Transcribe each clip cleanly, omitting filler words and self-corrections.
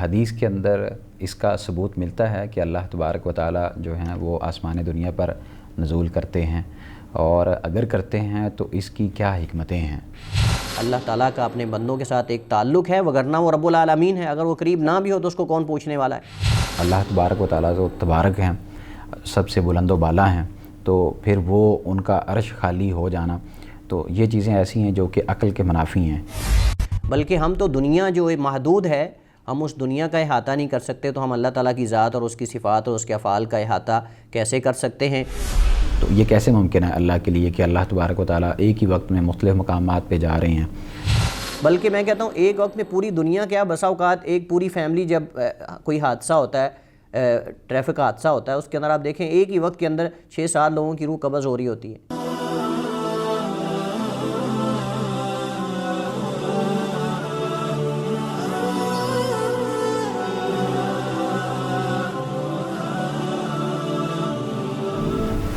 احادیث کے اندر اس کا ثبوت ملتا ہے کہ اللہ تبارک و تعالیٰ جو ہیں وہ آسمان دنیا پر نزول کرتے ہیں، اور اگر کرتے ہیں تو اس کی کیا حکمتیں ہیں؟ اللہ تعالیٰ کا اپنے بندوں کے ساتھ ایک تعلق ہے، وگرنہ وہ رب العالمین ہے، اگر وہ قریب نہ بھی ہو تو اس کو کون پوچھنے والا ہے؟ اللہ تبارک و تعالیٰ تو تبارک ہیں، سب سے بلند و بالا ہیں، تو پھر وہ ان کا عرش خالی ہو جانا، تو یہ چیزیں ایسی ہیں جو کہ عقل کے منافی ہیں۔ بلکہ ہم تو دنیا جو محدود ہے، ہم اس دنیا کا احاطہ نہیں کر سکتے، تو ہم اللہ تعالیٰ کی ذات اور اس کی صفات اور اس کے افعال کا احاطہ کیسے کر سکتے ہیں؟ تو یہ کیسے ممکن ہے اللہ کے لیے کہ اللہ تبارک و تعالیٰ ایک ہی وقت میں مختلف مقامات پہ جا رہے ہیں؟ بلکہ میں کہتا ہوں ایک وقت میں پوری دنیا کیا، بسا اوقات ایک پوری فیملی جب کوئی حادثہ ہوتا ہے، ٹریفک حادثہ ہوتا ہے، اس کے اندر آپ دیکھیں ایک ہی وقت کے اندر 6-7 لوگوں کی روح قبض ہو رہی ہوتی ہے۔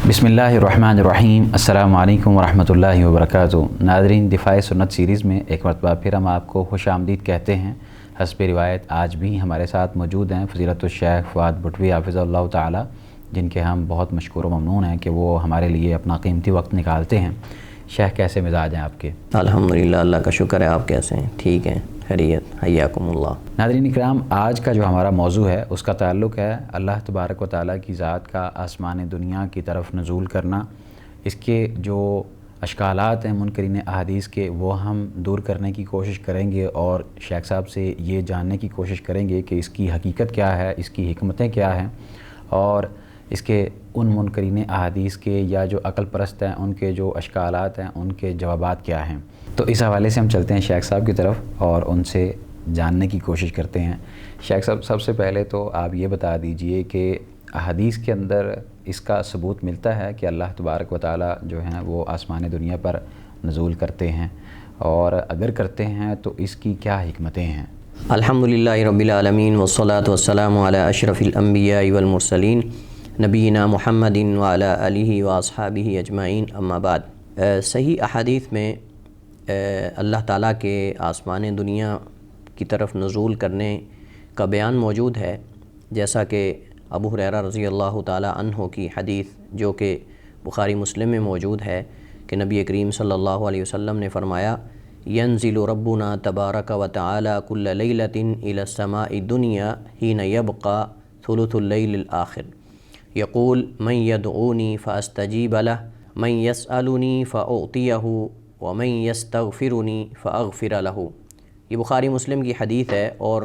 بسم اللہ الرحمن الرحیم، السلام علیکم ورحمۃ اللہ وبرکاتہ۔ ناظرین، دفاع سنت سیریز میں ایک مرتبہ پھر ہم آپ کو خوش آمدید کہتے ہیں۔ حسب روایت آج بھی ہمارے ساتھ موجود ہیں فضیلت الشیخ فؤاد بھٹوی حافظ اللہ تعالی، جن کے ہم بہت مشکور و ممنون ہیں کہ وہ ہمارے لیے اپنا قیمتی وقت نکالتے ہیں۔ شیخ، کیسے مزاج ہیں آپ کے؟ الحمدللہ، اللہ کا شکر ہے۔ آپ کیسے ہیں؟ ٹھیک ہیں، خیریت، حیاکم اللہ۔ ناظرین اکرام، آج کا جو ہمارا موضوع ہے اس کا تعلق ہے اللہ تبارک و تعالیٰ کی ذات کا آسمان دنیا کی طرف نزول کرنا۔ اس کے جو اشکالات ہیں منکرین احادیث کے، وہ ہم دور کرنے کی کوشش کریں گے، اور شیخ صاحب سے یہ جاننے کی کوشش کریں گے کہ اس کی حقیقت کیا ہے، اس کی حکمتیں کیا ہیں، اور اس کے ان منکرین احادیث کے یا جو عقل پرست ہیں ان کے جو اشکالات ہیں ان کے جوابات کیا ہیں۔ تو اس حوالے سے ہم چلتے ہیں شیخ صاحب کی طرف اور ان سے جاننے کی کوشش کرتے ہیں۔ شیخ صاحب، سب سے پہلے تو آپ یہ بتا دیجئے کہ احادیث کے اندر اس کا ثبوت ملتا ہے کہ اللہ تبارک و تعالیٰ جو ہیں وہ آسمان دنیا پر نزول کرتے ہیں، اور اگر کرتے ہیں تو اس کی کیا حکمتیں ہیں؟ الحمدللہ رب العالمین، والصلاة والسلام علی اشرف الانبیاء والمرسلین، نبینا محمد وعلی آلہ واصحابہ اجمعین، اما بعد۔ صحیح احادیث میں اللہ تعالیٰ کے آسمان دنیا کی طرف نزول کرنے کا بیان موجود ہے، جیسا کہ ابو ہریرہ رضی اللہ تعالیٰ عنہ کی حدیث جو کہ بخاری مسلم میں موجود ہے کہ نبی کریم صلی اللہ علیہ وسلم نے فرمایا: ینزل ربنا تبارک و تعالی کل لیلۃ الی السماء الدنیا حین یبقى ثلث اللیل الآخر یقول من یدعونی فاستجیب لہ من یسألنی فاعطیہ ومن یستغفرنی فاغفر لہ۔ یہ بخاری مسلم کی حدیث ہے، اور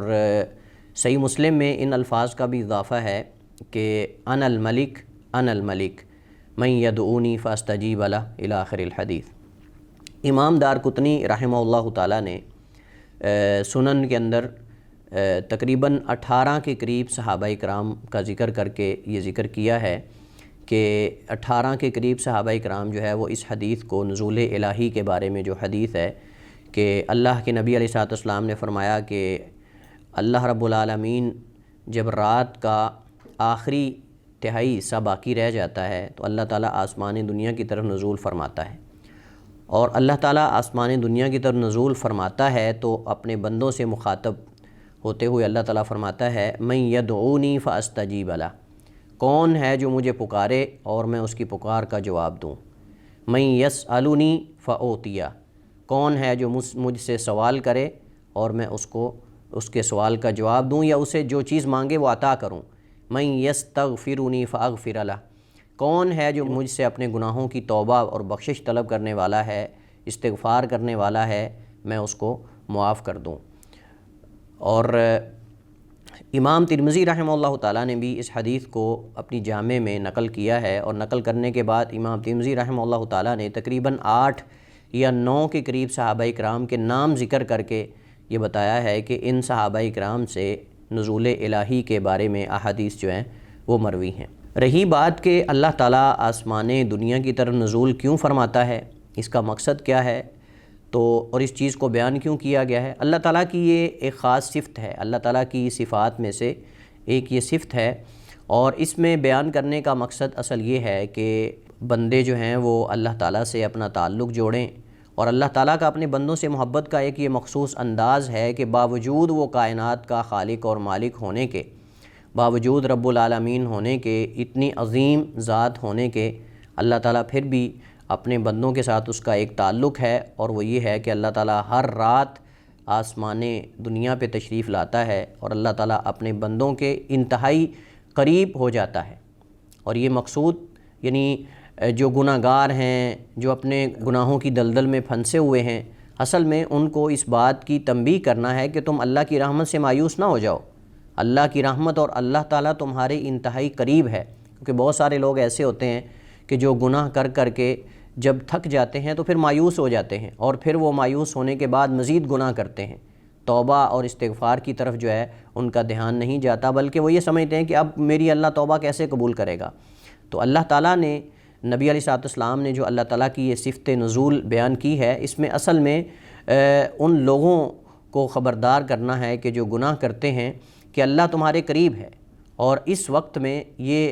صحیح مسلم میں ان الفاظ کا بھی اضافہ ہے کہ انا الملک انا الملک من یدعونی فاستجیب لہ الی آخر الحدیث۔ امام دارقطنی رحمہ اللہ تعالیٰ نے سنن کے اندر تقریباً 18 کے قریب صحابہ کرام کا ذکر کر کے یہ ذکر کیا ہے کہ 18 کے قریب صحابہ کرام جو ہے وہ اس حدیث کو، نزول الہی کے بارے میں جو حدیث ہے کہ اللہ کے نبی علیہ الصلوۃ والسلام نے فرمایا کہ اللہ رب العالمین جب رات کا آخری تہائی حصہ باقی رہ جاتا ہے تو اللہ تعالیٰ آسمان دنیا کی طرف نزول فرماتا ہے، اور اللہ تعالیٰ آسمان دنیا کی طرف نزول فرماتا ہے تو اپنے بندوں سے مخاطب ہوتے ہوئے اللہ تعالیٰ فرماتا ہے: من یدعونی فاستجیب لہ، کون ہے جو مجھے پکارے اور میں اس کی پکار کا جواب دوں۔ من یسألنی فاعطیہ، کون ہے جو مجھ سے سوال کرے اور میں اس کے سوال کا جواب دوں یا اسے جو چیز مانگے وہ عطا کروں۔ من یستغفرنی فاغفر لہ، کون ہے جو مجھ سے اپنے گناہوں کی توبہ اور بخشش طلب کرنے والا ہے، استغفار کرنے والا ہے، میں اس کو معاف کر دوں۔ اور امام ترمذی رحمہ اللہ تعالیٰ نے بھی اس حدیث کو اپنی جامع میں نقل کیا ہے، اور نقل کرنے کے بعد امام ترمذی رحمہ اللہ تعالیٰ نے تقریباً 8 یا 9 کے قریب صحابہ کرام کے نام ذکر کر کے یہ بتایا ہے کہ ان صحابہ کرام سے نزول الہی کے بارے میں احادیث جو ہیں وہ مروی ہیں۔ رہی بات کہ اللہ تعالیٰ آسمان دنیا کی طرف نزول کیوں فرماتا ہے، اس کا مقصد کیا ہے، تو اور اس چیز کو بیان کیوں کیا گیا ہے۔ اللہ تعالیٰ کی یہ ایک خاص صفت ہے، اللہ تعالیٰ کی صفات میں سے ایک یہ صفت ہے، اور اس میں بیان کرنے کا مقصد اصل یہ ہے کہ بندے جو ہیں وہ اللہ تعالیٰ سے اپنا تعلق جوڑیں اور اللہ تعالیٰ کا اپنے بندوں سے محبت کا ایک یہ مخصوص انداز ہے کہ باوجود وہ کائنات کا خالق اور مالک ہونے کے، باوجود رب العالمین ہونے کے، اتنی عظیم ذات ہونے کے، اللہ تعالیٰ پھر بھی اپنے بندوں کے ساتھ اس کا ایک تعلق ہے، اور وہ یہ ہے کہ اللہ تعالیٰ ہر رات آسمان دنیا پہ تشریف لاتا ہے اور اللہ تعالیٰ اپنے بندوں کے انتہائی قریب ہو جاتا ہے۔ اور یہ مقصود یعنی جو گناہ گار ہیں، جو اپنے گناہوں کی دلدل میں پھنسے ہوئے ہیں، اصل میں ان کو اس بات کی تنبیہ کرنا ہے کہ تم اللہ کی رحمت سے مایوس نہ ہو جاؤ۔ اللہ کی رحمت اور اللہ تعالیٰ تمہارے انتہائی قریب ہے، کیونکہ بہت سارے لوگ ایسے ہوتے ہیں کہ جو گناہ کر کر کے جب تھک جاتے ہیں تو پھر مایوس ہو جاتے ہیں، اور پھر وہ مایوس ہونے کے بعد مزید گناہ کرتے ہیں۔ توبہ اور استغفار کی طرف جو ہے ان کا دھیان نہیں جاتا، بلکہ وہ یہ سمجھتے ہیں کہ اب میری اللہ توبہ کیسے قبول کرے گا۔ تو اللہ تعالیٰ نے، نبی علیہ السلام نے جو اللہ تعالیٰ کی یہ صفت نزول بیان کی ہے، اس میں اصل میں ان لوگوں کو خبردار کرنا ہے کہ جو گناہ کرتے ہیں کہ اللہ تمہارے قریب ہے، اور اس وقت میں یہ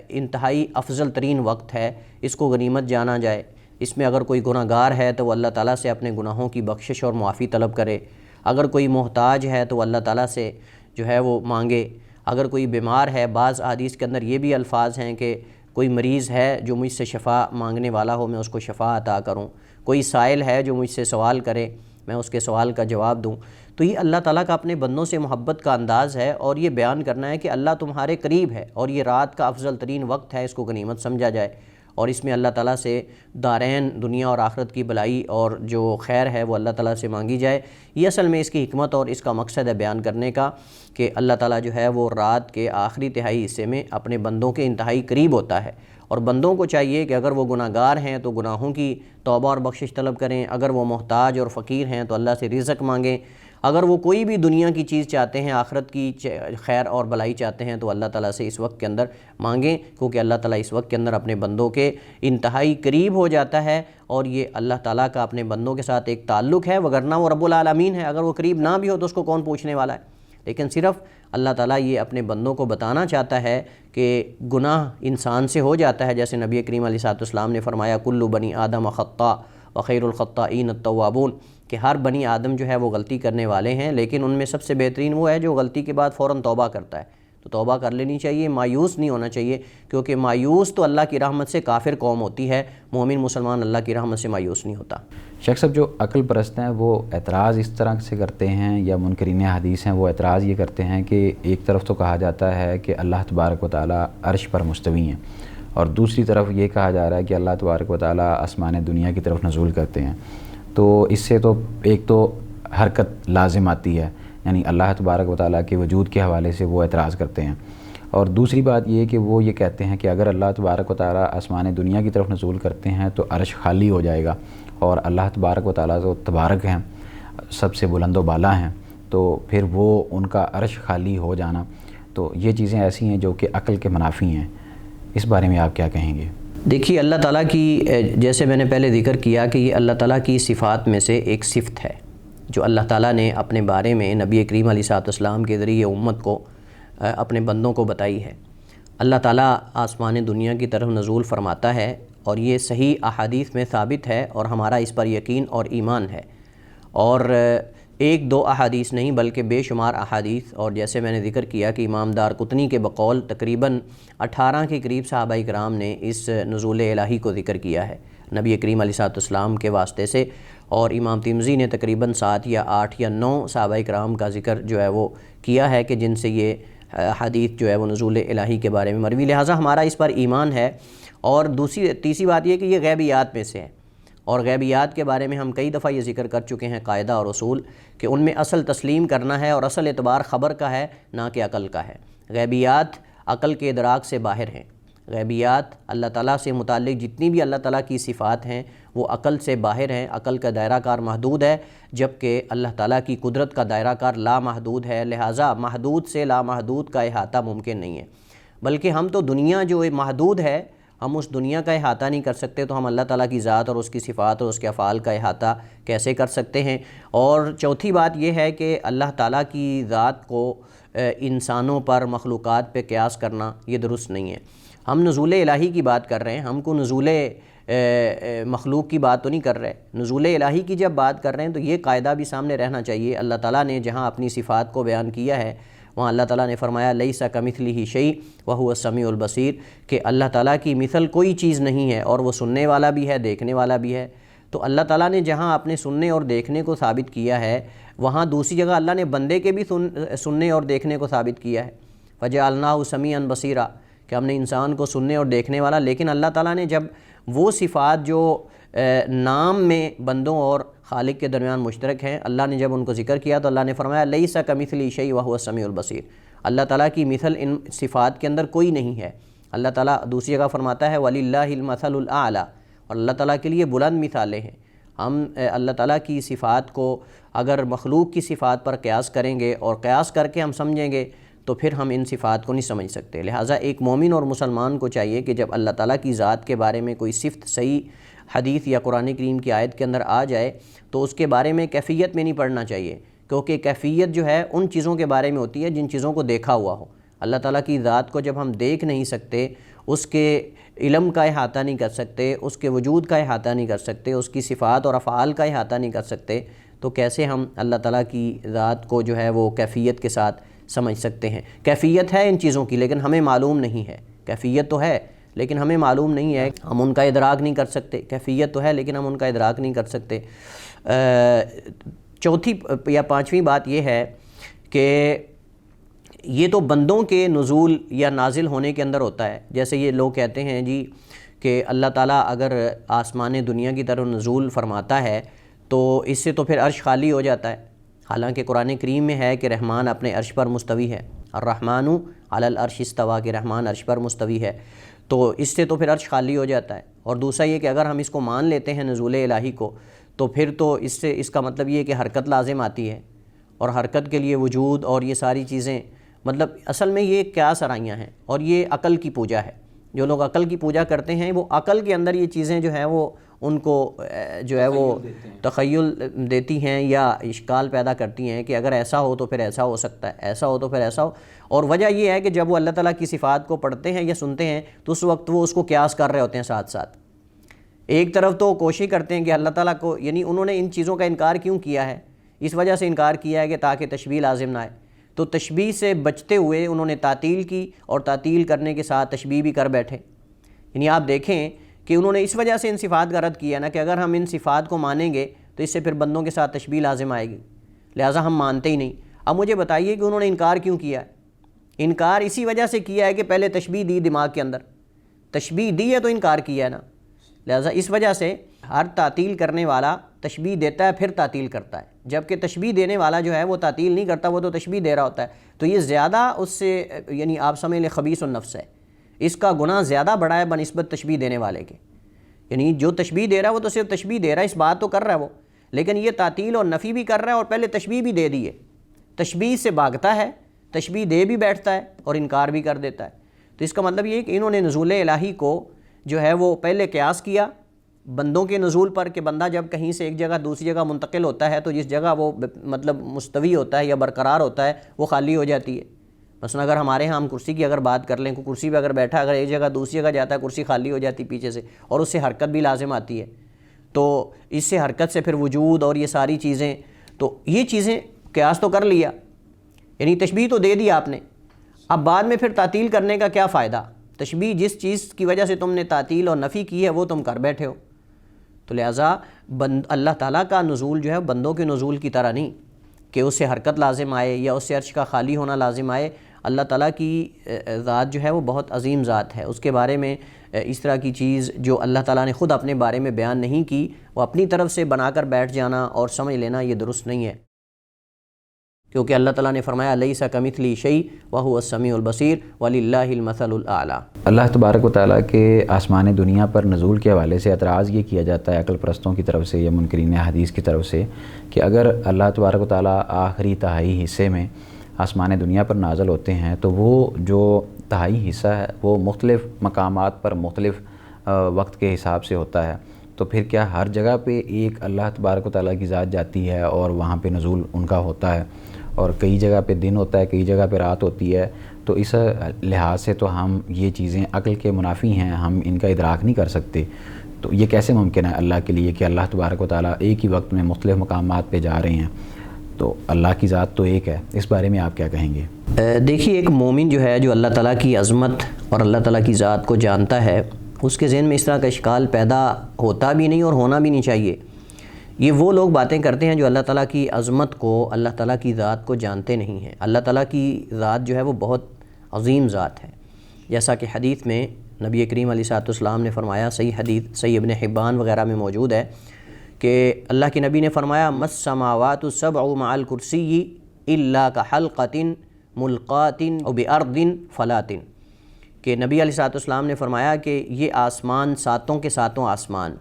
انتہائی افضل ترین وقت ہے، اس کو غنیمت جانا جائے۔ اس میں اگر کوئی گناہ گار ہے تو وہ اللہ تعالیٰ سے اپنے گناہوں کی بخشش اور معافی طلب کرے، اگر کوئی محتاج ہے تو وہ اللہ تعالیٰ سے جو ہے وہ مانگے، اگر کوئی بیمار ہے، بعض احادیث کے اندر یہ بھی الفاظ ہیں کہ کوئی مریض ہے جو مجھ سے شفا مانگنے والا ہو، میں اس کو شفا عطا کروں، کوئی سائل ہے جو مجھ سے سوال کرے، میں اس کے سوال کا جواب دوں۔ تو یہ اللہ تعالیٰ کا اپنے بندوں سے محبت کا انداز ہے، اور یہ بیان کرنا ہے کہ اللہ تمہارے قریب ہے، اور یہ رات کا افضل ترین وقت ہے، اس کو غنیمت سمجھا جائے، اور اس میں اللہ تعالیٰ سے دارین، دنیا اور آخرت کی بھلائی اور جو خیر ہے وہ اللہ تعالیٰ سے مانگی جائے۔ یہ اصل میں اس کی حکمت اور اس کا مقصد ہے بیان کرنے کا، کہ اللہ تعالیٰ جو ہے وہ رات کے آخری تہائی حصے میں اپنے بندوں کے انتہائی قریب ہوتا ہے، اور بندوں کو چاہیے کہ اگر وہ گناہ گار ہیں تو گناہوں کی توبہ اور بخشش طلب کریں، اگر وہ محتاج اور فقیر ہیں تو اللہ سے رزق مانگیں، اگر وہ کوئی بھی دنیا کی چیز چاہتے ہیں، آخرت کی خیر اور بھلائی چاہتے ہیں تو اللہ تعالیٰ سے اس وقت کے اندر مانگیں، کیونکہ اللہ تعالیٰ اس وقت کے اندر اپنے بندوں کے انتہائی قریب ہو جاتا ہے، اور یہ اللہ تعالیٰ کا اپنے بندوں کے ساتھ ایک تعلق ہے، وگرنہ وہ رب العالمین ہے، اگر وہ قریب نہ بھی ہو تو اس کو کون پوچھنے والا ہے۔ لیکن صرف اللہ تعالیٰ یہ اپنے بندوں کو بتانا چاہتا ہے کہ گناہ انسان سے ہو جاتا ہے، جیسے نبی کریم علیہ السلام نے فرمایا کل بنی آدم خطاء وخیر الخطائین التوابون، کہ ہر بنی آدم جو ہے وہ غلطی کرنے والے ہیں، لیکن ان میں سب سے بہترین وہ ہے جو غلطی کے بعد فوراً توبہ کرتا ہے۔ تو توبہ کر لینی چاہیے، مایوس نہیں ہونا چاہیے، کیونکہ مایوس تو اللہ کی رحمت سے کافر قوم ہوتی ہے، مومن مسلمان اللہ کی رحمت سے مایوس نہیں ہوتا۔ شیخ صاحب، جو عقل پرست ہیں وہ اعتراض اس طرح سے کرتے ہیں، یا منکرین حدیث ہیں وہ اعتراض یہ کرتے ہیں کہ ایک طرف تو کہا جاتا ہے کہ اللہ تبارک و تعالیٰ عرش پر مستوی ہیں، اور دوسری طرف یہ کہا جا رہا ہے کہ اللہ تبارک و تعالیٰ آسمان دنیا کی طرف نزول کرتے ہیں۔ تو اس سے تو ایک تو حرکت لازم آتی ہے، یعنی اللہ تبارک و تعالیٰ کے وجود کے حوالے سے وہ اعتراض کرتے ہیں، اور دوسری بات یہ کہ وہ یہ کہتے ہیں کہ اگر اللہ تبارک و تعالیٰ آسمان دنیا کی طرف نزول کرتے ہیں تو عرش خالی ہو جائے گا، اور اللہ تبارک و تعالیٰ تو تبارک ہیں، سب سے بلند و بالا ہیں، تو پھر وہ ان کا عرش خالی ہو جانا، تو یہ چیزیں ایسی ہیں جو کہ عقل کے منافی ہیں۔ اس بارے میں آپ کیا کہیں گے؟ دیکھیے، اللہ تعالیٰ کی، جیسے میں نے پہلے ذکر کیا کہ یہ اللہ تعالیٰ کی صفات میں سے ایک صفت ہے جو اللہ تعالیٰ نے اپنے بارے میں نبی کریم علیہ السلام کے ذریعے امت کو، اپنے بندوں کو بتائی ہے۔ اللہ تعالیٰ آسمان دنیا کی طرف نزول فرماتا ہے، اور یہ صحیح احادیث میں ثابت ہے، اور ہمارا اس پر یقین اور ایمان ہے، اور ایک دو احادیث نہیں بلکہ بے شمار احادیث، اور جیسے میں نے ذکر کیا کہ امام دارقطنی کے بقول تقریباً 18 کے قریب صحابہ کرام نے اس نزول الہی کو ذکر کیا ہے نبی کریم علیہ السلام کے واسطے سے، اور امام ترمذی نے تقریباً 7 یا 8 یا 9 صحابہ کرام کا ذکر جو ہے وہ کیا ہے کہ جن سے یہ حدیث جو ہے وہ نزول الہی کے بارے میں مروی، لہٰذا ہمارا اس پر ایمان ہے۔ اور تیسری بات یہ کہ یہ غیبیات میں سے ہے، اور غیبیات کے بارے میں ہم کئی دفعہ یہ ذکر کر چکے ہیں، قاعدہ اور اصول، کہ ان میں اصل تسلیم کرنا ہے، اور اصل اعتبار خبر کا ہے نہ کہ عقل کا ہے۔ غیبیات عقل کے ادراک سے باہر ہیں، غیبیات اللہ تعالیٰ سے متعلق جتنی بھی اللہ تعالیٰ کی صفات ہیں وہ عقل سے باہر ہیں، عقل کا دائرہ کار محدود ہے، جبکہ اللہ تعالیٰ کی قدرت کا دائرہ کار لامحدود ہے، لہٰذا محدود سے لامحدود کا احاطہ ممکن نہیں ہے۔ بلکہ ہم تو دنیا جو محدود ہے، ہم اس دنیا کا احاطہ نہیں کر سکتے، تو ہم اللہ تعالیٰ کی ذات اور اس کی صفات اور اس کے افعال کا احاطہ کیسے کر سکتے ہیں؟ اور چوتھی بات یہ ہے کہ اللہ تعالیٰ کی ذات کو انسانوں پر، مخلوقات پہ قیاس کرنا یہ درست نہیں ہے۔ ہم نزول الہی کی بات کر رہے ہیں، ہم کو نزول مخلوق کی بات تو نہیں کر رہے، نزول الہی کی جب بات کر رہے ہیں تو یہ قاعدہ بھی سامنے رہنا چاہیے۔ اللہ تعالیٰ نے جہاں اپنی صفات کو بیان کیا ہے وہاں اللہ تعالیٰ نے فرمایا لیس کمثلہ شیء وہو السمیع البصیر، کہ اللہ تعالیٰ کی مثل کوئی چیز نہیں ہے اور وہ سننے والا بھی ہے، دیکھنے والا بھی ہے۔ تو اللہ تعالیٰ نے جہاں اپنے سننے اور دیکھنے کو ثابت کیا ہے وہاں دوسری جگہ اللہ نے بندے کے بھی سننے اور دیکھنے کو ثابت کیا ہے، فجعلناہ سمیعا بصیرا، کہ ہم نے انسان کو سننے اور دیکھنے والا۔ لیکن اللہ تعالیٰ نے جب وہ صفات جو نام میں بندوں اور خالق کے درمیان مشترک ہیں، اللہ نے جب ان کو ذکر کیا تو اللہ نے فرمایا لیس کمثلہ شیء وہو السمیع البصیر، اللہ تعالیٰ کی مثل ان صفات کے اندر کوئی نہیں ہے۔ اللہ تعالیٰ دوسری جگہ فرماتا ہے وَلِلَّهِ الْمَثَلُ الْأَعْلَى، اور اللہ تعالیٰ کے لیے بلند مثالیں ہیں۔ ہم اللہ تعالیٰ کی صفات کو اگر مخلوق کی صفات پر قیاس کریں گے اور قیاس کر کے ہم سمجھیں گے تو پھر ہم ان صفات کو نہیں سمجھ سکتے۔ لہٰذا ایک مومن اور مسلمان کو چاہیے کہ جب اللہ تعالیٰ کی ذات کے بارے میں کوئی صفت صحیح حدیث یا قرآن کریم کی آیت کے اندر آ جائے تو اس کے بارے میں کیفیت میں نہیں پڑھنا چاہیے، کیونکہ کیفیت جو ہے ان چیزوں کے بارے میں ہوتی ہے جن چیزوں کو دیکھا ہوا ہو۔ اللہ تعالیٰ کی ذات کو جب ہم دیکھ نہیں سکتے، اس کے علم کا احاطہ نہیں کر سکتے، اس کے وجود کا احاطہ نہیں کر سکتے، اس کی صفات اور افعال کا احاطہ نہیں کر سکتے، تو کیسے ہم اللہ تعالیٰ کی ذات کو جو ہے وہ کیفیت کے ساتھ سمجھ سکتے ہیں؟ کیفیت ہے ان چیزوں کی لیکن ہمیں معلوم نہیں ہے، کیفیت تو ہے لیکن ہمیں معلوم نہیں ہے، ہم ان کا ادراک نہیں کر سکتے۔ کیفیت تو ہے لیکن ہم ان کا ادراک نہیں کر سکتے۔ چوتھی یا پانچویں بات یہ ہے کہ یہ تو بندوں کے نزول یا نازل ہونے کے اندر ہوتا ہے۔ جیسے یہ لوگ کہتے ہیں جی کہ اللہ تعالیٰ اگر آسمان دنیا کی طرف نزول فرماتا ہے تو اس سے تو پھر عرش خالی ہو جاتا ہے، حالانکہ قرآن کریم میں ہے کہ رحمان اپنے عرش پر مستوی ہے، الرحمن علی العرش استویٰ، کہ رحمان عرش پر مستوی ہے، تو اس سے تو پھر عرش خالی ہو جاتا ہے۔ اور دوسرا یہ کہ اگر ہم اس کو مان لیتے ہیں نزول الہی کو تو پھر تو اس کا مطلب یہ ہے کہ حرکت لازم آتی ہے، اور حرکت کے لیے وجود اور یہ ساری چیزیں، مطلب اصل میں یہ کیا سرائیاں ہیں اور یہ عقل کی پوجا ہے۔ جو لوگ عقل کی پوجا کرتے ہیں وہ عقل کے اندر یہ چیزیں جو ہیں وہ ان کو جو ہے وہ تخیل دیتی ہیں یا اشکال پیدا کرتی ہیں کہ اگر ایسا ہو تو پھر ایسا ہو سکتا ہے، ایسا ہو تو پھر ایسا ہو۔ اور وجہ یہ ہے کہ جب وہ اللہ تعالیٰ کی صفات کو پڑھتے ہیں یا سنتے ہیں تو اس وقت وہ اس کو قیاس کر رہے ہوتے ہیں ساتھ ساتھ۔ ایک طرف تو کوشش کرتے ہیں کہ اللہ تعالیٰ کو، یعنی انہوں نے ان چیزوں کا انکار کیوں کیا ہے؟ اس وجہ سے انکار کیا ہے کہ تاکہ تشبیہ لازم نہ آئے، تو تشبیہ سے بچتے ہوئے انہوں نے تعطیل کی، اور تعطیل کرنے کے ساتھ تشبیہ بھی کر بیٹھے۔ یعنی آپ دیکھیں کہ انہوں نے اس وجہ سے ان صفات کا رد کیا نا کہ اگر ہم ان صفات کو مانیں گے تو اس سے پھر بندوں کے ساتھ تشبیہ لازم آئے گی، لہٰذا ہم مانتے ہی نہیں۔ اب مجھے بتائیے کہ انہوں نے انکار کیوں کیا ہے؟ انکار اسی وجہ سے کیا ہے کہ پہلے تشبیہ دی دماغ کے اندر، تشبیہ دی ہے تو انکار کیا ہے نا، لہٰذا اس وجہ سے ہر تعطیل کرنے والا تشبیہ دیتا ہے پھر تعطیل کرتا ہے، جبکہ تشبیہ دینے والا جو ہے وہ تعطیل نہیں کرتا، وہ تو تشبیہ دے رہا ہوتا ہے۔ تو یہ زیادہ اس سے، یعنی آپ سمجھ لیں خبیث النفس ہے، اس کا گناہ زیادہ بڑا ہے بنسبت تشبیہ دینے والے کے۔ یعنی جو تشبیہ دے رہا ہے وہ تو صرف تشبیہ دے رہا ہے، اس بات تو کر رہا ہے وہ، لیکن یہ تعطیل اور نفی بھی کر رہا ہے اور پہلے تشبیہ بھی دے دی ہے، تشبیہ سے بھاگتا ہے، تشبیہ دے بھی بیٹھتا ہے اور انکار بھی کر دیتا ہے۔ تو اس کا مطلب یہ ہے کہ انہوں نے نزول الہی کو جو ہے وہ پہلے قیاس کیا بندوں کے نزول پر، کہ بندہ جب کہیں سے ایک جگہ دوسری جگہ منتقل ہوتا ہے تو جس جگہ وہ مطلب مستوی ہوتا ہے یا برقرار ہوتا ہے وہ خالی ہو جاتی ہے۔ مثلا اگر ہمارے ہاں ہم کرسی کی اگر بات کر لیں، کوئی کرسی پہ اگر بیٹھا اگر ایک جگہ دوسری جگہ جاتا ہے کرسی خالی ہو جاتی پیچھے سے، اور اس سے حرکت بھی لازم آتی ہے، تو اس سے حرکت سے پھر وجود اور یہ ساری چیزیں، تو یہ چیزیں قیاس تو کر لیا، یعنی تشبیہ تو دے دی آپ نے، اب بعد میں پھر تعطیل کرنے کا کیا فائدہ؟ تشبیہ جس چیز کی وجہ سے تم نے تعطیل اور نفی کی ہے وہ تم کر بیٹھے ہو۔ تو لہٰذا اللہ تعالیٰ کا نزول جو ہے بندوں کے نزول کی طرح نہیں کہ اس سے حرکت لازم آئے یا اس سے عرش کا خالی ہونا لازم آئے۔ اللہ تعالیٰ کی ذات جو ہے وہ بہت عظیم ذات ہے، اس کے بارے میں اس طرح کی چیز جو اللہ تعالیٰ نے خود اپنے بارے میں بیان نہیں کی، وہ اپنی طرف سے بنا کر بیٹھ جانا اور سمجھ لینا یہ درست نہیں ہے، کیونکہ اللہ تعالیٰ نے فرمایا لیس کمثلہ شیء وہو السمیع البصیر وللہ المثل الاعلیٰ۔ اللہ تبارک و تعالیٰ کے آسمان دنیا پر نزول کے حوالے سے اعتراض یہ کیا جاتا ہے عقل پرستوں کی طرف سے یا منکرین حدیث کی طرف سے کہ اگر اللہ تبارک و تعالیٰ آخری تہائی حصے میں آسمان دنیا پر نازل ہوتے ہیں تو وہ جو تہائی حصہ ہے وہ مختلف مقامات پر مختلف وقت کے حساب سے ہوتا ہے، تو پھر کیا ہر جگہ پہ ایک اللہ تبارک و تعالیٰ کی ذات جاتی ہے اور وہاں پہ نزول ان کا ہوتا ہے، اور کئی جگہ پہ دن ہوتا ہے کئی جگہ پہ رات ہوتی ہے؟ تو اس لحاظ سے تو ہم یہ چیزیں عقل کے منافی ہیں، ہم ان کا ادراک نہیں کر سکتے، تو یہ کیسے ممکن ہے اللہ کے لیے کہ اللہ تبارک و تعالیٰ ایک ہی وقت میں مختلف مقامات پہ جا رہے ہیں؟ تو اللہ کی ذات تو ایک ہے، اس بارے میں آپ کیا کہیں گے؟ دیکھیے، ایک مومن جو ہے، جو اللہ تعالیٰ کی عظمت اور اللہ تعالیٰ کی ذات کو جانتا ہے، اس کے ذہن میں اس طرح کا اشکال پیدا ہوتا بھی نہیں اور ہونا بھی نہیں چاہیے۔ یہ وہ لوگ باتیں کرتے ہیں جو اللہ تعالیٰ کی عظمت کو، اللہ تعالیٰ کی ذات کو جانتے نہیں ہیں۔ اللہ تعالیٰ کی ذات جو ہے وہ بہت عظیم ذات ہے، جیسا کہ حدیث میں نبی کریم علیہ الصلوۃ والسلام نے فرمایا، صحیح حدیث صحیح ابن حبان وغیرہ میں موجود ہے کہ اللہ کے نبی نے فرمایا، مَا السَّمَاوَاتُ السَّبْعُ مَعَ الْكُرْسِيِّ إِلَّا كَحَلْقَةٍ مُلْقَاةٍ أَوْ بِأَرْضٍ فَلَاتٍ، کہ نبی علیہ الصلوۃ والسلام نے فرمایا کہ یہ آسمان، ساتوں کے ساتوں آسمان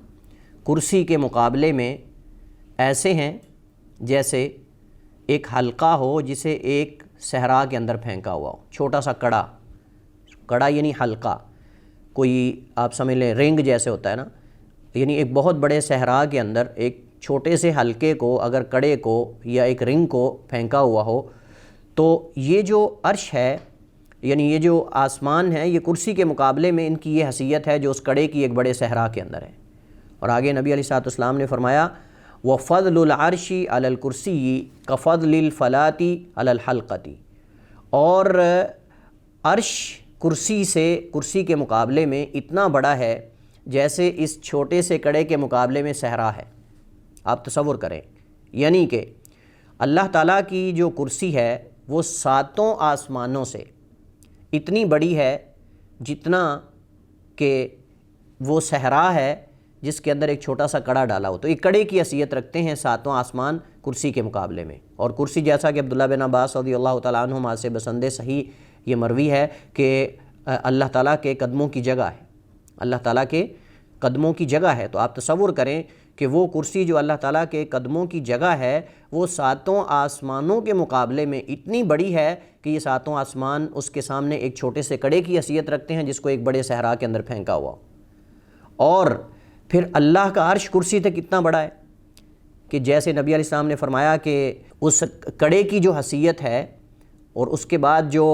کرسی کے مقابلے میں ایسے ہیں جیسے ایک حلقہ ہو جسے ایک صحرا کے اندر پھینکا ہوا ہو، چھوٹا سا کڑا یعنی حلقہ، کوئی آپ سمجھ لیں رنگ جیسے ہوتا ہے نا، یعنی ایک بہت بڑے صحرا کے اندر ایک چھوٹے سے حلقے کو، اگر کڑے کو یا ایک رنگ کو پھینکا ہوا ہو، تو یہ جو عرش ہے، یعنی یہ جو آسمان ہے، یہ کرسی کے مقابلے میں ان کی یہ حیثیت ہے جو اس کڑے کی ایک بڑے صحرا کے اندر ہے۔ اور آگے نبی علیہ الصلوۃ والسلام نے فرمایا، وَفَضْلُ الْعَرْشِ عَلَى الْكُرْسِيِّ كَفَضْلِ الْفَلَاةِ عَلَى الْحَلْقَةِ، اور عرش کرسی کے مقابلے میں اتنا بڑا ہے جیسے اس چھوٹے سے کڑے کے مقابلے میں صحرا ہے۔ آپ تصور کریں، یعنی کہ اللہ تعالیٰ کی جو کرسی ہے وہ ساتوں آسمانوں سے اتنی بڑی ہے جتنا کہ وہ صحرا ہے جس کے اندر ایک چھوٹا سا کڑا ڈالا ہو، تو ایک کڑے کی حیثیت رکھتے ہیں ساتوں آسمان کرسی کے مقابلے میں۔ اور کرسی، جیسا کہ عبداللہ بن عباس رضی اللہ تعالیٰ عنہما سے بسند صحیح یہ مروی ہے کہ اللہ تعالیٰ کے قدموں کی جگہ ہے، اللہ تعالیٰ کے قدموں کی جگہ ہے۔ تو آپ تصور کریں کہ وہ کرسی جو اللہ تعالیٰ کے قدموں کی جگہ ہے وہ ساتوں آسمانوں کے مقابلے میں اتنی بڑی ہے کہ یہ ساتوں آسمان اس کے سامنے ایک چھوٹے سے کڑے کی حیثیت رکھتے ہیں جس کو ایک بڑے صحرا کے اندر پھینکا ہوا۔ اور پھر اللہ کا عرش کرسی تک کتنا بڑا ہے کہ جیسے نبی علیہ السلام نے فرمایا کہ اس کڑے کی جو حیثیت ہے اور اس کے بعد جو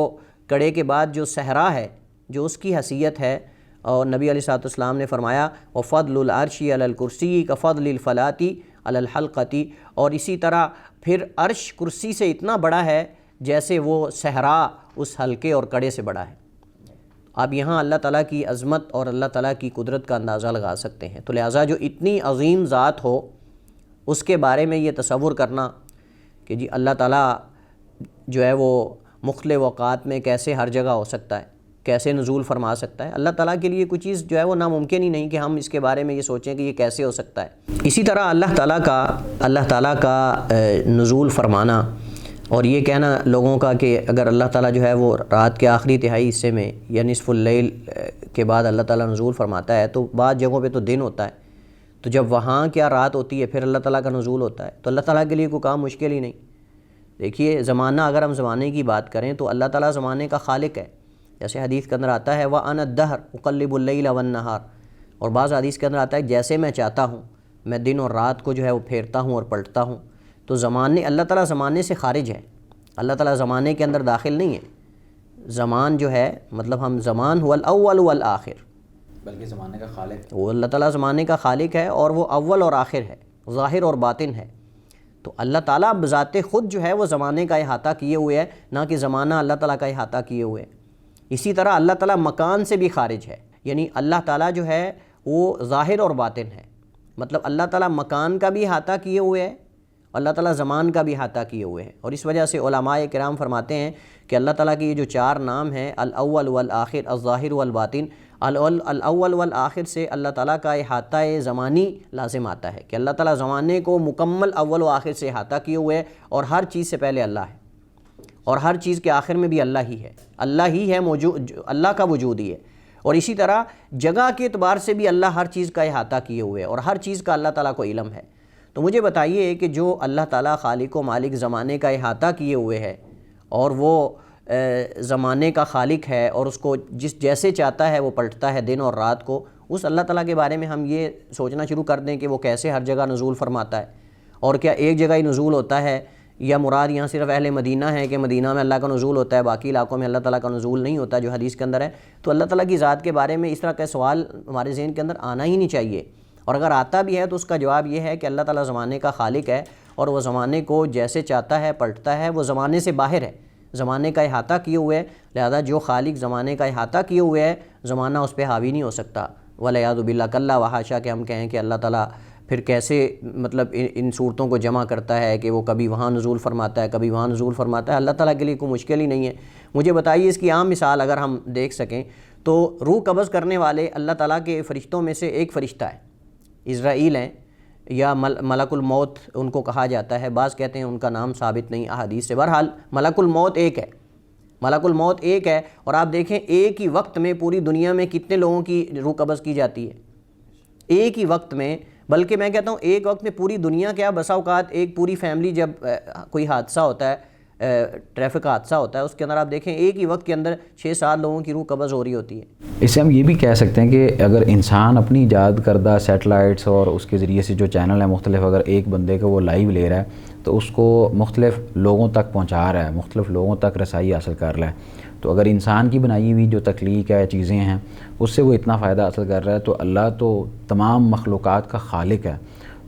کڑے کے بعد جو صحرا ہے جو اس کی حیثیت ہے، اور نبی علیہ الصلوۃ والسلام نے فرمایا وَفَضْلُ الْعَرْشِ عَلَى الْكُرْسِيِّ كَفَضْلِ الْفَلَاةِ عَلَى الْحَلْقَةِ، اور اسی طرح پھر عرش کرسی سے اتنا بڑا ہے جیسے وہ صحرا اس حلقے اور کڑے سے بڑا ہے۔ آپ یہاں اللہ تعالیٰ کی عظمت اور اللہ تعالیٰ کی قدرت کا اندازہ لگا سکتے ہیں۔ تو لہٰذا جو اتنی عظیم ذات ہو اس کے بارے میں یہ تصور کرنا کہ جی اللہ تعالیٰ جو ہے وہ مختلف اوقات میں کیسے ہر جگہ ہو سکتا ہے، کیسے نزول فرما سکتا ہے، اللہ تعالیٰ کے لیے کوئی چیز جو ہے وہ ناممکن ہی نہیں کہ ہم اس کے بارے میں یہ سوچیں کہ یہ کیسے ہو سکتا ہے۔ اسی طرح اللہ تعالیٰ کا نزول فرمانا اور یہ کہنا لوگوں کا کہ اگر اللہ تعالیٰ جو ہے وہ رات کے آخری تہائی حصے میں یا نصف اللیل کے بعد اللہ تعالیٰ نزول فرماتا ہے، تو بعض جگہوں پہ تو دن ہوتا ہے، تو جب وہاں کیا رات ہوتی ہے پھر اللہ تعالیٰ کا نزول ہوتا ہے، تو اللہ تعالیٰ کے لیے کوئی کام مشکل ہی نہیں۔ دیکھیے زمانہ، اگر ہم زمانے کی بات کریں تو اللہ تعالیٰ زمانے کا خالق ہے، جیسے حدیث کے اندر آتا ہے وَأَنَا الدَّهْرُ أُقَلِّبُ اللَّيْلَ وَالنَّهَارَ، اور بعض حدیث کے اندر آتا ہے جیسے میں چاہتا ہوں میں دن اور رات کو جو ہے وہ پھیرتا ہوں اور پلٹتا ہوں۔ تو اللہ تعالیٰ زمانے سے خارج ہے، اللہ تعالیٰ زمانے کے اندر داخل نہیں ہے۔ زمان جو ہے مطلب ہم زمان هو الاول والآخر، بلکہ زمانے کا خالق، وہ اللہ تعالیٰ زمانے کا خالق ہے اور وہ اول اور آخر ہے، ظاہر اور باطن ہے۔ تو اللہ تعالیٰ بذات خود جو ہے وہ زمانے کا احاطہ کیے ہوئے ہے، نہ کہ زمانہ اللہ تعالیٰ کا احاطہ کیے ہوئے ہے۔ اسی طرح اللہ تعالیٰ مکان سے بھی خارج ہے، یعنی اللہ تعالیٰ جو ہے وہ ظاہر اور باطن ہے، مطلب اللہ تعالیٰ مکان کا بھی احاطہ کیے ہوئے ہے، اللہ تعالیٰ زمان کا بھی احاطہ کیے ہوئے ہیں۔ اور اس وجہ سے علماء کرام فرماتے ہیں کہ اللہ تعالیٰ کے یہ جو چار نام ہیں، الاول والآخر، الظاہر والباطن، الاول والآخر سے اللہ تعالیٰ کا احاطہ زمانی لازم آتا ہے کہ اللہ تعالیٰ زمانے کو مکمل اول و آخر سے احاطہ کیے ہوئے ہے، اور ہر چیز سے پہلے اللہ ہے اور ہر چیز کے آخر میں بھی اللہ ہی ہے، اللہ ہی ہے موجود، اللہ کا وجود ہی ہے۔ اور اسی طرح جگہ کے اعتبار سے بھی اللہ ہر چیز کا احاطہ کیے ہوئے ہے اور ہر چیز کا اللہ تعالیٰ کو علم ہے۔ تو مجھے بتائیے کہ جو اللہ تعالیٰ خالق و مالک زمانے کا احاطہ کیے ہوئے ہے اور وہ زمانے کا خالق ہے اور اس کو جیسے چاہتا ہے وہ پلٹتا ہے دن اور رات کو، اس اللہ تعالیٰ کے بارے میں ہم یہ سوچنا شروع کر دیں کہ وہ کیسے ہر جگہ نزول فرماتا ہے، اور کیا ایک جگہ ہی نزول ہوتا ہے، یا مراد یہاں صرف اہل مدینہ ہے کہ مدینہ میں اللہ کا نزول ہوتا ہے، باقی علاقوں میں اللہ تعالیٰ کا نزول نہیں ہوتا جو حدیث کے اندر ہے۔ تو اللہ تعالیٰ کی ذات کے بارے میں اس طرح کا سوال ہمارے ذہن کے اندر آنا ہی نہیں چاہیے۔ اور اگر آتا بھی ہے تو اس کا جواب یہ ہے کہ اللہ تعالیٰ زمانے کا خالق ہے اور وہ زمانے کو جیسے چاہتا ہے پلٹتا ہے، وہ زمانے سے باہر ہے، زمانے کا احاطہ کیے ہوئے ہے، لہذا جو خالق زمانے کا احاطہ کیے ہوئے ہے زمانہ اس پہ حاوی نہیں ہو سکتا۔ وَالْعِيَاذُ بِاللَّهِ کلّا وحاشا کہ ہم کہیں کہ اللہ تعالیٰ پھر کیسے مطلب ان صورتوں کو جمع کرتا ہے کہ وہ کبھی وہاں نزول فرماتا ہے کبھی وہاں نزول فرماتا ہے۔ اللہ تعالیٰ کے لیے کوئی مشکل ہی نہیں ہے۔ مجھے بتائیے اس کی عام مثال اگر ہم دیکھ سکیں تو روح قبض کرنے والے اللہ تعالیٰ کے فرشتوں میں سے ایک فرشتہ ہے، اسرائیل ہیں یا ملک الموت ان کو کہا جاتا ہے، بعض کہتے ہیں ان کا نام ثابت نہیں احادیث سے۔ بہرحال ملک الموت ایک ہے، ملک الموت ایک ہے، اور آپ دیکھیں ایک ہی وقت میں پوری دنیا میں کتنے لوگوں کی روح قبض کی جاتی ہے، ایک ہی وقت میں، بلکہ میں کہتا ہوں ایک وقت میں پوری دنیا کیا بسا اوقات ایک پوری فیملی جب کوئی حادثہ ہوتا ہے، ٹریفک کا حادثہ ہوتا ہے، اس کے اندر آپ دیکھیں ایک ہی وقت کے اندر 6-7 لوگوں کی روح قبض ہو رہی ہوتی ہے۔ اس سے ہم یہ بھی کہہ سکتے ہیں کہ اگر انسان اپنی ایجاد کردہ سیٹلائٹس اور اس کے ذریعے سے جو چینل ہیں مختلف، اگر ایک بندے کو وہ لائیو لے رہا ہے تو اس کو مختلف لوگوں تک پہنچا رہا ہے، مختلف لوگوں تک رسائی حاصل کر رہا ہے، تو اگر انسان کی بنائی ہوئی جو تخلیق ہے چیزیں ہیں اس سے وہ اتنا فائدہ حاصل کر رہا ہے تو اللہ تو تمام مخلوقات کا خالق ہے،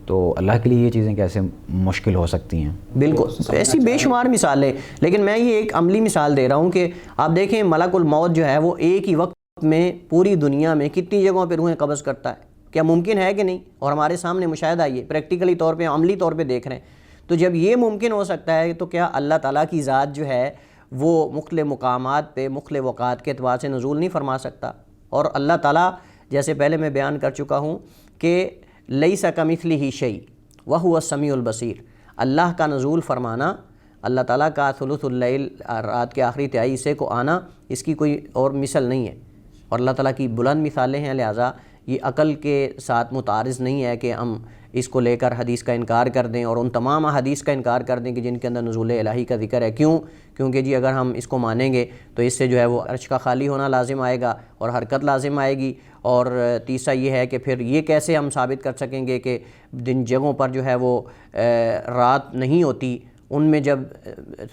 تو اللہ کے لیے یہ چیزیں کیسے مشکل ہو سکتی ہیں؟ بالکل ایسی بے شمار مثالیں، لیکن میں یہ ایک عملی مثال دے رہا ہوں کہ آپ دیکھیں ملک الموت جو ہے وہ ایک ہی وقت میں پوری دنیا میں کتنی جگہوں پہ روحیں قبض کرتا ہے، کیا ممکن ہے کہ نہیں؟ اور ہمارے سامنے مشاہدہ یہ پریکٹیکلی طور پہ عملی طور پہ دیکھ رہے ہیں، تو جب یہ ممکن ہو سکتا ہے تو کیا اللہ تعالیٰ کی ذات جو ہے وہ مختلف مقامات پہ مختلف اوقات کے اعتبار سے نزول نہیں فرما سکتا؟ اور اللہ تعالیٰ جیسے پہلے میں بیان کر چکا ہوں کہ لیس کمثلہ شیء وہو السمیع البصیر، اللہ کا نزول فرمانا، اللہ تعالیٰ کا ثلث اللیل رات کے آخری تہائی حصے کو آنا، اس کی کوئی اور مثل نہیں ہے، اور اللہ تعالیٰ کی بلند مثالیں ہیں، لہٰذا یہ عقل کے ساتھ متعارض نہیں ہے کہ ہم اس کو لے کر حدیث کا انکار کر دیں اور ان تمام حدیث کا انکار کر دیں کہ جن کے اندر نزول الہی کا ذکر ہے۔ کیونکہ جی اگر ہم اس کو مانیں گے تو اس سے جو ہے وہ عرش کا خالی ہونا لازم آئے گا اور حرکت لازم آئے گی، اور تیسرا یہ ہے کہ پھر یہ کیسے ہم ثابت کر سکیں گے کہ جن جگہوں پر جو ہے وہ رات نہیں ہوتی ان میں جب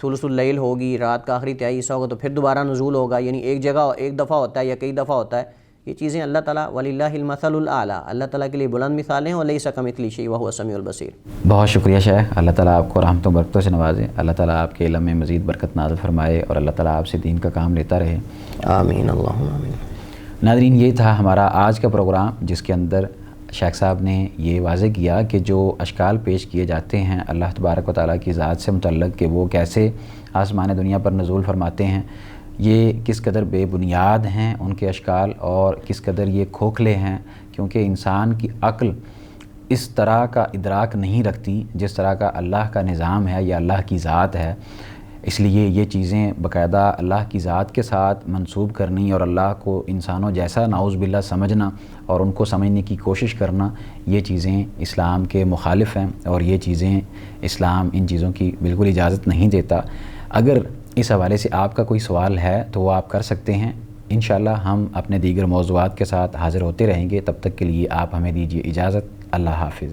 ثلث اللیل ہوگی، رات کا آخری تہائی حصہ ہوگا تو پھر دوبارہ نزول ہوگا، یعنی ایک جگہ ایک دفعہ ہوتا ہے یا کئی دفعہ ہوتا ہے۔ یہ چیزیں اللہ تعالیٰ وللہ المثل الاعلیٰ، اللہ تعالیٰ کے لیے بلند مثالیں ہیں، ولیس کمثلہ شیء وہو السمیع البصیر۔ بہت شکریہ شیخ، اللہ تعالیٰ آپ کو رحمتوں برکتوں سے نوازے، اللہ تعالیٰ آپ کے علم میں مزید برکت نازل فرمائے اور اللہ تعالیٰ آپ سے دین کا کام لیتا رہے، آمین اللہم آمین۔ ناظرین یہ تھا ہمارا آج کا پروگرام جس کے اندر شیخ صاحب نے یہ واضح کیا کہ جو اشکال پیش کیے جاتے ہیں اللہ تبارک و تعالیٰ کی ذات سے متعلق کہ وہ کیسے آسمان دنیا پر نزول فرماتے ہیں، یہ کس قدر بے بنیاد ہیں ان کے اشکال اور کس قدر یہ کھوکھلے ہیں، کیونکہ انسان کی عقل اس طرح کا ادراک نہیں رکھتی جس طرح کا اللہ کا نظام ہے یا اللہ کی ذات ہے، اس لیے یہ چیزیں باقاعدہ اللہ کی ذات کے ساتھ منسوب کرنی اور اللہ کو انسانوں جیسا نعوذ باللہ سمجھنا اور ان کو سمجھنے کی کوشش کرنا، یہ چیزیں اسلام کے مخالف ہیں اور یہ چیزیں اسلام ان چیزوں کی بالکل اجازت نہیں دیتا۔ اگر اس حوالے سے آپ کا کوئی سوال ہے تو وہ آپ کر سکتے ہیں، انشاءاللہ ہم اپنے دیگر موضوعات کے ساتھ حاضر ہوتے رہیں گے، تب تک کے لیے آپ ہمیں دیجیے اجازت، اللہ حافظ۔